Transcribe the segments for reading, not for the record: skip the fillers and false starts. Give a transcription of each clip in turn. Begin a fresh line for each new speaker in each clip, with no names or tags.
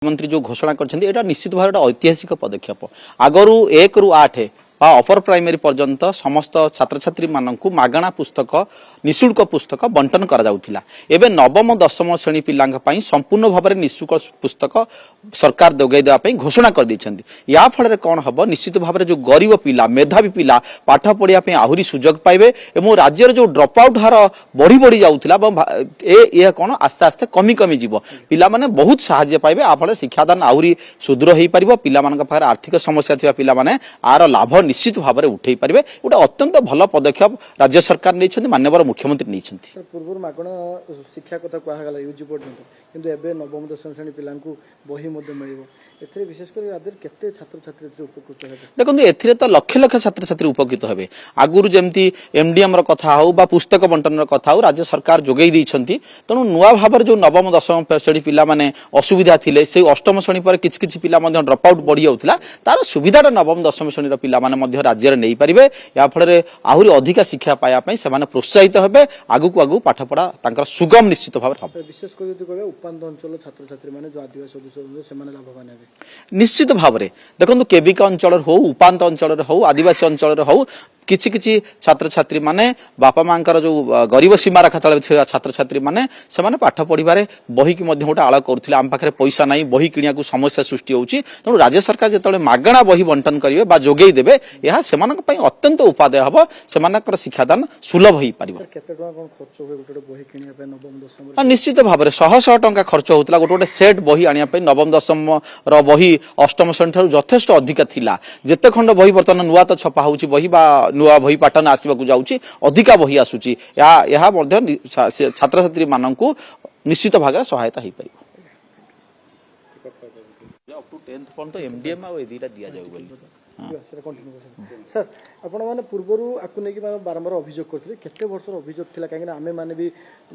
मंत्री जो घोषणा कर निश्चित भाव ऐतिहासिक पदक्षेप आगरू 1 ରୁ 8 अपर प्राइमरी पर्यंत समस्त छात्र छात्री मानक मागणा पुस्तक निःशुल्क पुस्तक बंटन करा एबे नवम दशम श्रेणी पिला संपूर्ण भाव में निःशुल्क पुस्तक सरकार जोगाई देवाई घोषणा कर या फल कौन हम निश्चित भाव में जो गरीब पिला मेधावी पिला पाठ पढ़िया आहरी सुजोग पाइबे और राज्य जो ड्रप आउट हार बढ़ी बढ़ी जाऊला कौन आस्ते आस्ते कमी कमी जीव पिला माने बहुत साहाय्य पाइबे आ फल शिक्षादान आहरी सुदृढ़ हो पार पिला पाखे आर्थिक समस्या थी पिला माने आर लाभ निश्चित भाव में उठे पारे गोटे अत्यंत भल पदक्षेप राज्य सरकार नहीं माननीय मुख्यमंत्री नहीं
पूर्व मागणा शिक्षा कथा कहगला यूजी पर्यंत किंतु एबे नवम दशम श्रेणी पिला बही मिल विशेषकर केते छात्र छात्री उपकृत हे
देखो एथिरे तो लक्ष लक्ष छात्र छात्री उपकृत हेबे आगुरु जेमती एमडीएम रो कथा हो बा पुस्तक बंटन रो कथा हो राज्य सरकार जोगई दैछंती तेणु नुआ भाबर जो नवम दशम श्रेणी पिला माने असुविधा थिले से अष्टम श्रेणी पर किछ किछ पिला मध्ये ड्रप आउट बढ़ी जाउतला तार सुविधाटा नवम दशम श्रेणी रो पिला माने मध्ये राज्य रे नै परिबे या फल आहुरी अधिक शिक्षा पाया पई से माने प्रोत्साहित हेबे आगु पाठ पढ़ा तांकर सुगम निश्चित भाव हम
विशेष कर यदि कहबे उपांत अंचल छात्र छात्री माने जो आदिवासी सदस्य से माने लाभवान हेबे
निश्चित भाव में देखो केबिका अंचल हो उपांत अंचल हो आदिवासी अंचल हो किछि किछि छात्र छात्री माने बापा मांकर जो गरीब सीमा रेखा तले छात्र छात्री माने से माने पाठ पढ़िबारे बही की मध्ये गोटे आळ करुथिले आम पाखरे पैसा नाही बही किनिया को समस्या सृष्टि होउची तेणु राज्य सरकार जेतले मागणा बही बंटन करिवे बा जोगेई देबे यह सेमानक पई अत्यंत उपादेय हबो सेमानकर शिक्षादान सुलभ होई परिबो
केते टका कोन खर्च होय गोटे बही किनिया पे नवम दशम
निश्चित भाव में 100 टंका खर्च होतला गोटे सेट बही आनिया पे नवम दशम रो बही अष्टम श्रेणी ठारू यथेष्ट अधिक थिला जेते खंड बही वर्तमान नुआ तो छपा होउची बही बा नुआ बही पाटन आसवाक जाऊँगी अधिका बही आसूची छात्र छात्री मानक निश्चित भाग में सहायता हो पार अप टू 10th पर्यंत एमडीएम आ दीटा दि जाऊ
सर आपण माने पूर्वरु आकु नेकी बारंबार अभियोग करथिले केते वर्षर अभियोग थिला काहे आमे माने भी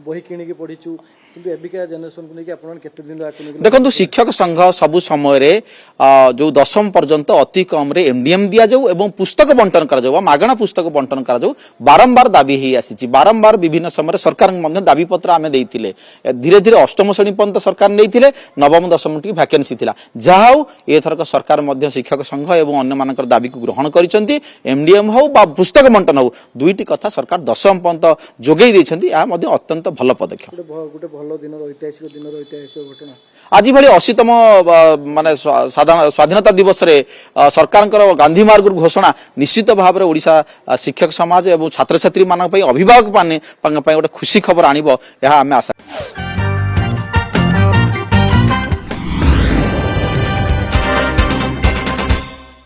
बही किणी के पढिचु किंतु एबिका जनरेशन को नेकी आपण केते दिन आकु नेकी
देखंतु शिक्षक संघ सबु समय रे जो दशम पर्यंत अति कम रे एमडीएम दिया जाऊ एवं पुस्तक बंटन करा जाऊ मागणा पुस्तक बंटन करा जाऊ बारंबार दाबी ही आसीची बारंबार विभिन्न समय सरकार मध्ये दाबी पत्र आमे देइथिले धीरे धीरे अष्टम श्रेणी पर्यंत सरकार नैथिले नवम दशम टी वैकेंसी थिला जाहाउ एथरक सरकार मध्ये शिक्षक संघ एवं अन्य मानकर दाबी को ग्रहण करिसंती एमडीएम हो बा पुस्तक बंटन हो दुईटी कथा सरकार दशम पर्यंत जोगई दैछंती या मध्ये अत्यंत भल पदक्षेप
गोटे भल दिन ऐतिहासिक घटना
आज भली 80तम माने स्वाधीनता दिवस रे सरकार गांधी मार्ग घोषणा निश्चित भाव में ओडिशा शिक्षक समाज एवं छात्र छात्री मान अभिभावक गोटे खुशी खबर आनिबो यह आमे आशा।